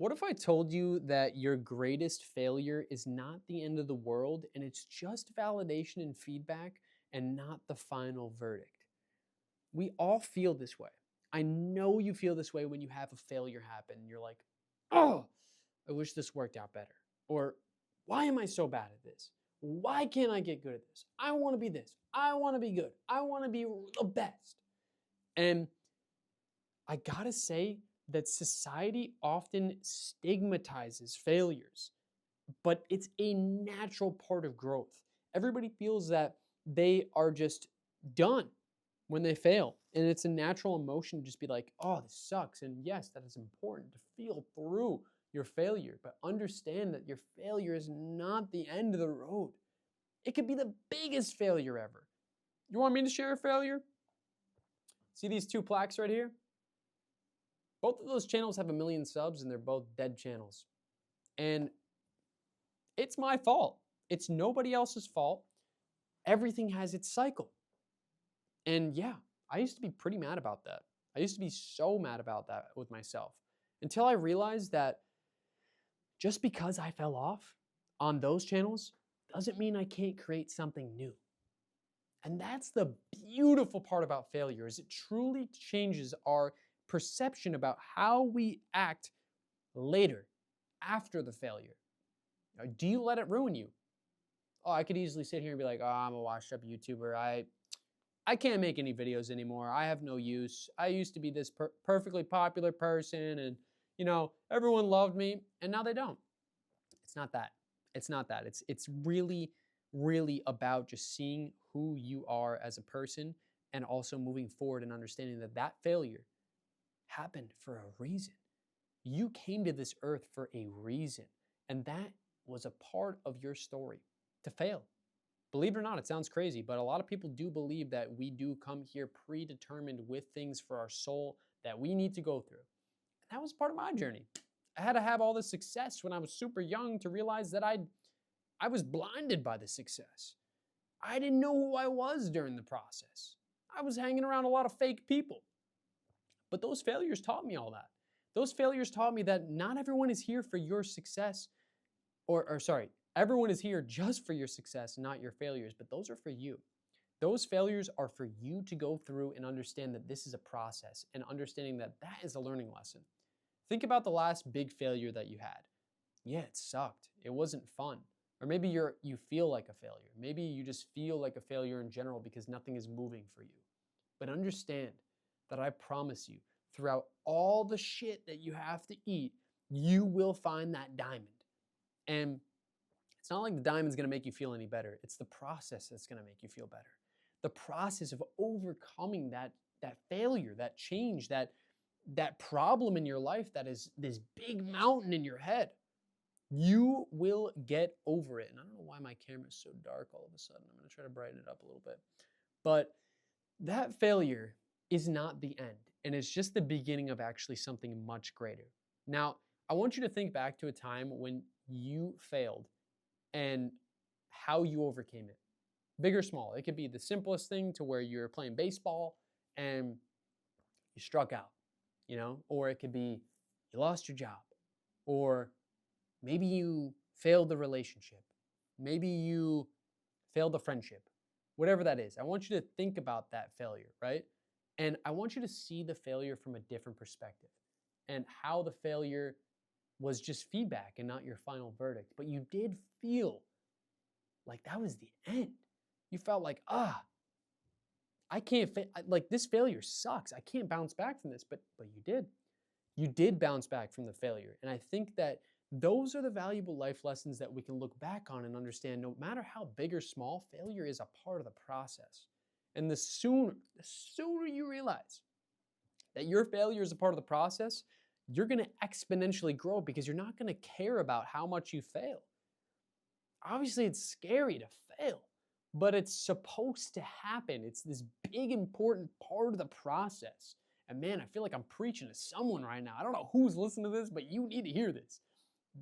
What if I told you that your greatest failure is not the end of the world and it's just validation and feedback and not the final verdict? We all feel this way. I know you feel this way when you have a failure happen. You're like, oh, I wish this worked out better. Or, why am I so bad at this? Why can't I get good at this? I want to be this. I want to be good. I want to be the best. And I gotta say that society often stigmatizes failures, but it's a natural part of growth. Everybody feels that they are just done when they fail. And it's a natural emotion to just be like, oh, this sucks. And yes, that is important to feel through your failure, but understand that your failure is not the end of the road. It could be the biggest failure ever. You want me to share a failure? See these two plaques right here? Both of those channels have 1 million subs and they're both dead channels. And it's my fault. It's nobody else's fault. Everything has its cycle. And yeah, I used to be pretty mad about that. I used to be so mad about that with myself until I realized that just because I fell off on those channels doesn't mean I can't create something new. And that's the beautiful part about failure is it truly changes our perception about how we act later, after the failure. Now, do you let it ruin you? Oh, I could easily sit here and be like, oh, I'm a washed up YouTuber. I can't make any videos anymore. I have no use. I used to be this perfectly popular person and, everyone loved me and now they don't. It's not that. It's not that. It's really, really about just seeing who you are as a person and also moving forward and understanding that that failure happened for a reason. You came to this earth for a reason, and that was a part of your story to fail. Believe it or not, it sounds crazy, but a lot of people do believe that we do come here predetermined with things for our soul that we need to go through. And that was part of my journey. I had to have all this success when I was super young to realize that I was blinded by the success. I didn't know who I was during the process. I was hanging around a lot of fake people. But those failures taught me all that. Those failures taught me that not everyone is here for your success, or sorry, everyone is here just for your success, not your failures, but those are for you. Those failures are for you to go through and understand that this is a process and understanding that that is a learning lesson. Think about the last big failure that you had. Yeah, it sucked. It wasn't fun. Or maybe you feel like a failure. Maybe you just feel like a failure in general because nothing is moving for you. But understand that I promise you, throughout all the shit that you have to eat, you will find that diamond. And it's not like the diamond's gonna make you feel any better. It's the process that's gonna make you feel better. The process of overcoming that failure, that change, that problem in your life that is this big mountain in your head. You will get over it. And I don't know why my camera's so dark all of a sudden. I'm gonna try to brighten it up a little bit. But that failure is not the end, and it's just the beginning of actually something much greater. Now, I want you to think back to a time when you failed and how you overcame it. Big or small. It could be the simplest thing to where you're playing baseball and you struck out, or it could be you lost your job, or maybe you failed the relationship. Maybe you failed the friendship. Whatever that is, I want you to think about that failure, right? And I want you to see the failure from a different perspective and how the failure was just feedback and not your final verdict. But you did feel like that was the end. You felt like, I can't, like this failure sucks. I can't bounce back from this, but you did. You did bounce back from the failure. And I think that those are the valuable life lessons that we can look back on and understand no matter how big or small, failure is a part of the process. And the sooner you realize that your failure is a part of the process, you're going to exponentially grow because you're not going to care about how much you fail. Obviously, it's scary to fail, but it's supposed to happen. It's this big, important part of the process. And man, I feel like I'm preaching to someone right now. I don't know who's listening to this, but you need to hear this.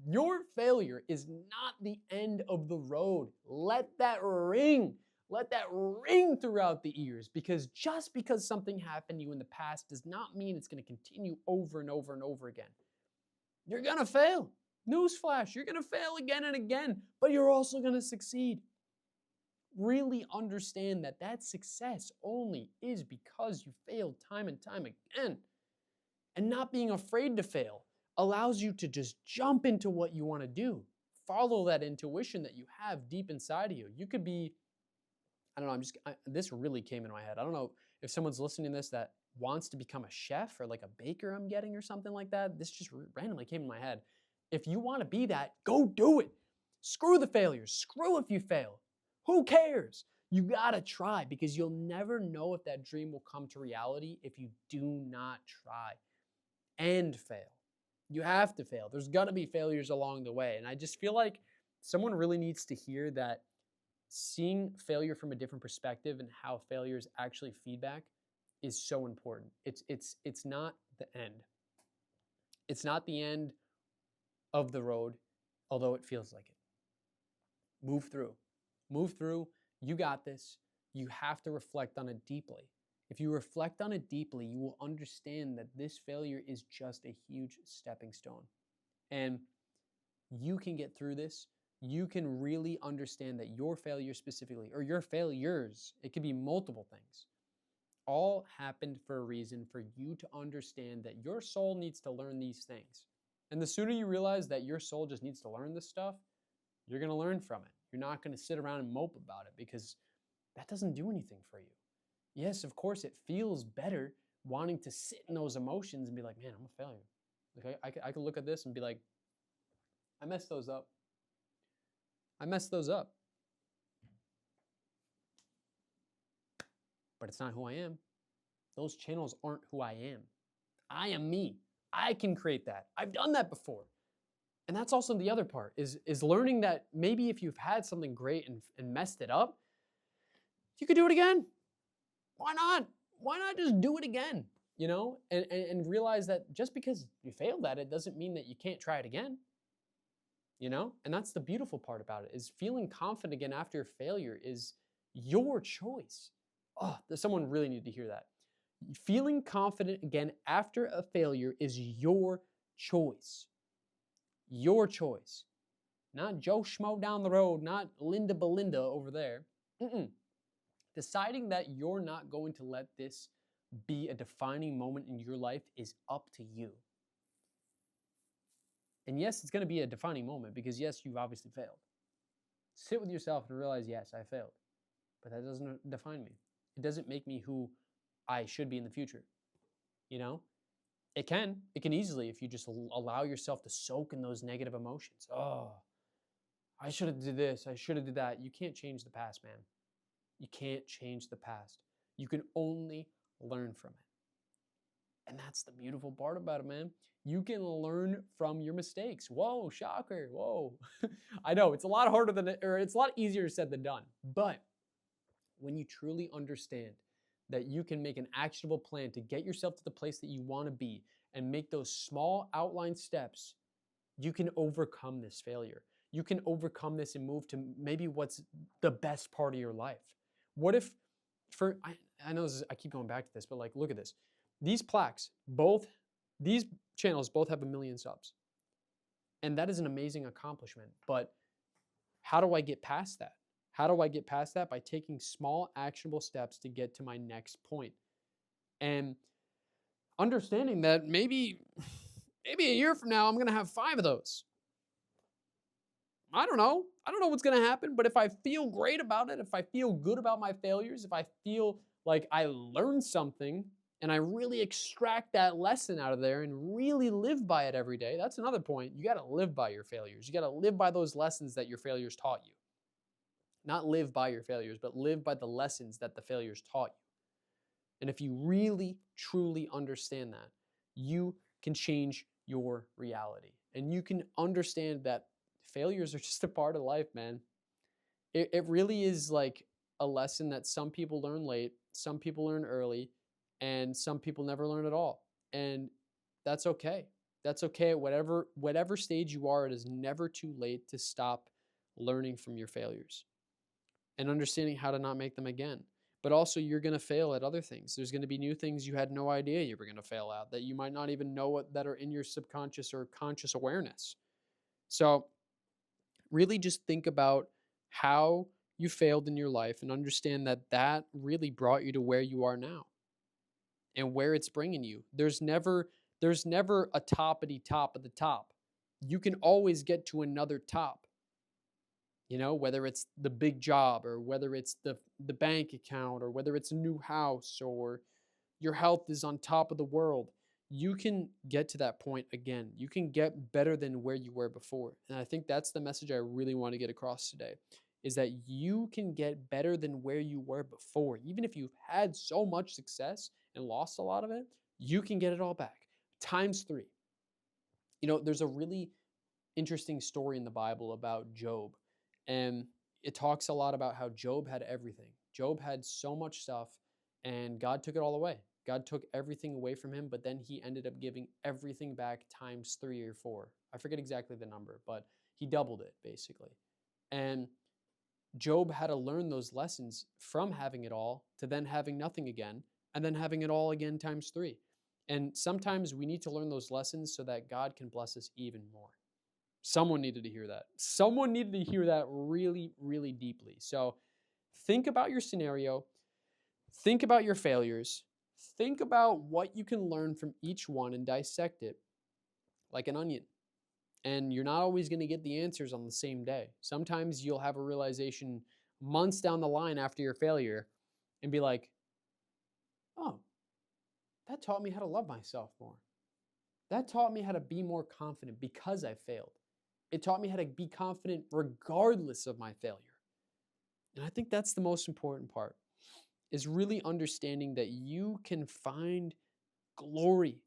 Your failure is not the end of the road. Let that ring. Let that ring throughout the ears, because just because something happened to you in the past does not mean it's going to continue over and over and over again. You're going to fail. Newsflash, you're going to fail again and again, but you're also going to succeed. Really understand that that success only is because you failed time and time again. And not being afraid to fail allows you to just jump into what you want to do. Follow that intuition that you have deep inside of you. You could be, I don't know, this really came into my head. I don't know if someone's listening to this that wants to become a chef or like a baker I'm getting or something like that. This just randomly came in my head. If you want to be that, go do it. Screw the failures. Screw if you fail. Who cares? You gotta try because you'll never know if that dream will come to reality if you do not try and fail. You have to fail. There's gonna be failures along the way. And I just feel like someone really needs to hear that seeing failure from a different perspective and how failures actually feedback is so important. It's not the end. It's not the end of the road, although it feels like it. Move through. Move through. You got this. You have to reflect on it deeply. If you reflect on it deeply, you will understand that this failure is just a huge stepping stone. And you can get through this. You can really understand that your failure specifically, or your failures, it could be multiple things, all happened for a reason for you to understand that your soul needs to learn these things. And the sooner you realize that your soul just needs to learn this stuff, you're going to learn from it. You're not going to sit around and mope about it because that doesn't do anything for you. Yes, of course, it feels better wanting to sit in those emotions and be like, man, I'm a failure. Like I could look at this and be like, I messed those up. I messed those up. But it's not who I am. Those channels aren't who I am. I am me. I can create that. I've done that before. And that's also the other part is learning that maybe if you've had something great and messed it up, you could do it again. Why not? Why not just do it again? You know, and realize that just because you failed at it doesn't mean that you can't try it again. You know, and that's the beautiful part about it is feeling confident again after a failure is your choice. Oh, someone really needed to hear that. Feeling confident again after a failure is your choice. Your choice. Not Joe Schmo down the road, not Linda Belinda over there. Deciding that you're not going to let this be a defining moment in your life is up to you. And yes, it's going to be a defining moment because yes, you've obviously failed. Sit with yourself and realize, yes, I failed. But that doesn't define me. It doesn't make me who I should be in the future. You know? It can easily if you just allow yourself to soak in those negative emotions. Oh, I should have did this. I should have did that. You can't change the past, man. You can't change the past. You can only learn from it. And that's the beautiful part about it, man. You can learn from your mistakes. Whoa, shocker. Whoa. I know it's a lot harder it's a lot easier said than done. But when you truly understand that you can make an actionable plan to get yourself to the place that you want to be and make those small outline steps, you can overcome this failure. You can overcome this and move to maybe what's the best part of your life. What if, I know I keep going back to this, but like, look at this. These plaques, these channels both have 1 million subs. And that is an amazing accomplishment. But how do I get past that? How do I get past that? By taking small actionable steps to get to my next point. And understanding that maybe a year from now, I'm going to have 5 of those. I don't know. I don't know what's going to happen, but if I feel great about it, if I feel good about my failures, if I feel like I learned something and I really extract that lesson out of there and really live by it every day, that's another point. You got to live by your failures. You got to live by those lessons that your failures taught you. Not live by your failures, but live by the lessons that the failures taught you. And if you really, truly understand that, you can change your reality. And you can understand that failures are just a part of life, man. It really is like a lesson that some people learn late, some people learn early, and some people never learn at all. And that's okay. That's okay at whatever stage you are. It is never too late to stop learning from your failures and understanding how to not make them again. but also you're going to fail at other things. There's going to be new things you had no idea you were going to fail at, that you might not even know what, that are in your subconscious or conscious awareness. So really just think about how you failed in your life and understand that that really brought you to where you are now and where it's bringing you. There's never a toppity top of the top. You can always get to another top. You know, whether it's the big job or whether it's the bank account or whether it's a new house or your health is on top of the world, you can get to that point again. You can get better than where you were before. And I think that's the message I really want to get across today, is that you can get better than where you were before. Even if you've had so much success and lost a lot of it, you can get it all back times 3. You know, there's a really interesting story in the Bible about Job. And it talks a lot about how Job had everything. Job had so much stuff, and God took it all away. God took everything away from him, but then he ended up giving everything back times 3 or 4. I forget exactly the number, but he doubled it basically. And Job had to learn those lessons from having it all to then having nothing again, and then having it all again times 3. And sometimes we need to learn those lessons so that God can bless us even more. Someone needed to hear that. Someone needed to hear that really, really deeply. So think about your scenario. Think about your failures. Think about what you can learn from each one and dissect it like an onion. And you're not always going to get the answers on the same day. Sometimes you'll have a realization months down the line after your failure and be like, oh, that taught me how to love myself more. That taught me how to be more confident because I failed. It taught me how to be confident regardless of my failure. And I think that's the most important part, is really understanding that you can find glory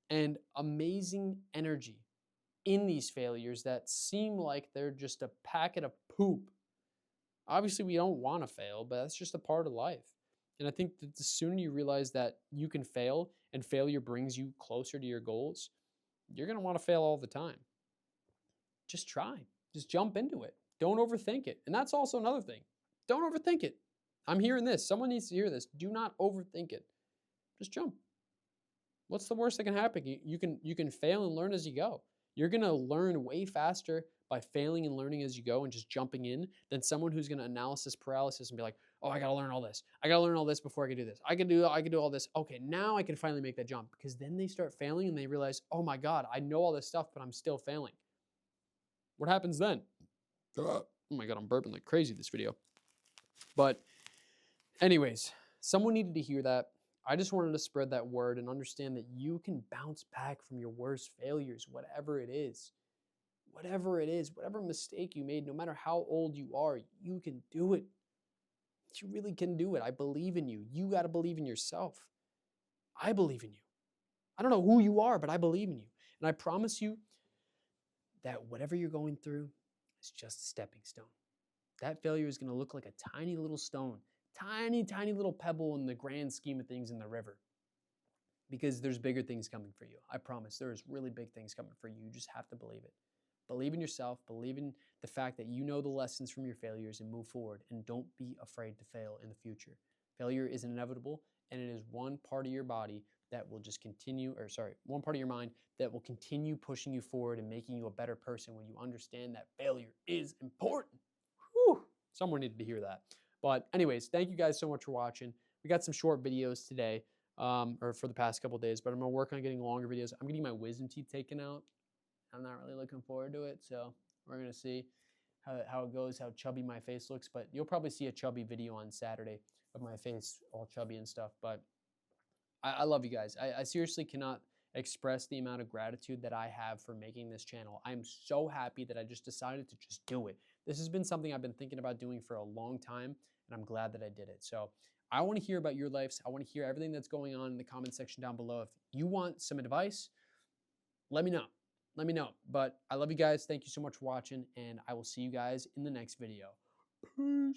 and amazing energy in these failures that seem like they're just a packet of poop. Obviously, we don't want to fail, but that's just a part of life. And I think that the sooner you realize that you can fail and failure brings you closer to your goals, you're going to want to fail all the time. Just try. Just jump into it. Don't overthink it. And that's also another thing. Don't overthink it. I'm hearing this. Someone needs to hear this. Do not overthink it. Just jump. What's the worst that can happen? You can fail and learn as you go. You're going to learn way faster by failing and learning as you go and just jumping in than someone who's going to analysis paralysis and be like, oh, I got to learn all this. I got to learn all this before I can do this. I can do all this. Okay, now I can finally make that jump. Because then they start failing and they realize, oh my God, I know all this stuff, but I'm still failing. What happens then? Oh my God, I'm burping like crazy this video. But anyways, someone needed to hear that. I just wanted to spread that word and understand that you can bounce back from your worst failures, whatever it is. Whatever it is, whatever mistake you made, no matter how old you are, you can do it. You really can do it. I believe in you. You got to believe in yourself. I believe in you. I don't know who you are, but I believe in you. And I promise you that whatever you're going through is just a stepping stone. That failure is going to look like a tiny little stone, tiny, tiny little pebble in the grand scheme of things in the river. Because there's bigger things coming for you. I promise there's really big things coming for you. You just have to believe it. Believe in yourself. Believe in the fact that you know the lessons from your failures and move forward. And don't be afraid to fail in the future. Failure is inevitable, and it is one part of your body that will just continue, one part of your mind that will continue pushing you forward and making you a better person when you understand that failure is important. Whew. Someone needed to hear that. But anyways, thank you guys so much for watching. We got some short videos today, or for the past couple days, but I'm going to work on getting longer videos. I'm getting my wisdom teeth taken out. I'm not really looking forward to it, so we're going to see how it goes, how chubby my face looks. But you'll probably see a chubby video on Saturday of my face all chubby and stuff. But I love you guys. I seriously cannot express the amount of gratitude that I have for making this channel. I'm so happy that I just decided to just do it. This has been something I've been thinking about doing for a long time, and I'm glad that I did it. So I want to hear about your lives. I want to hear everything that's going on in the comment section down below. If you want some advice, let me know. Let me know. But I love you guys. Thank you so much for watching, and I will see you guys in the next video. Peace.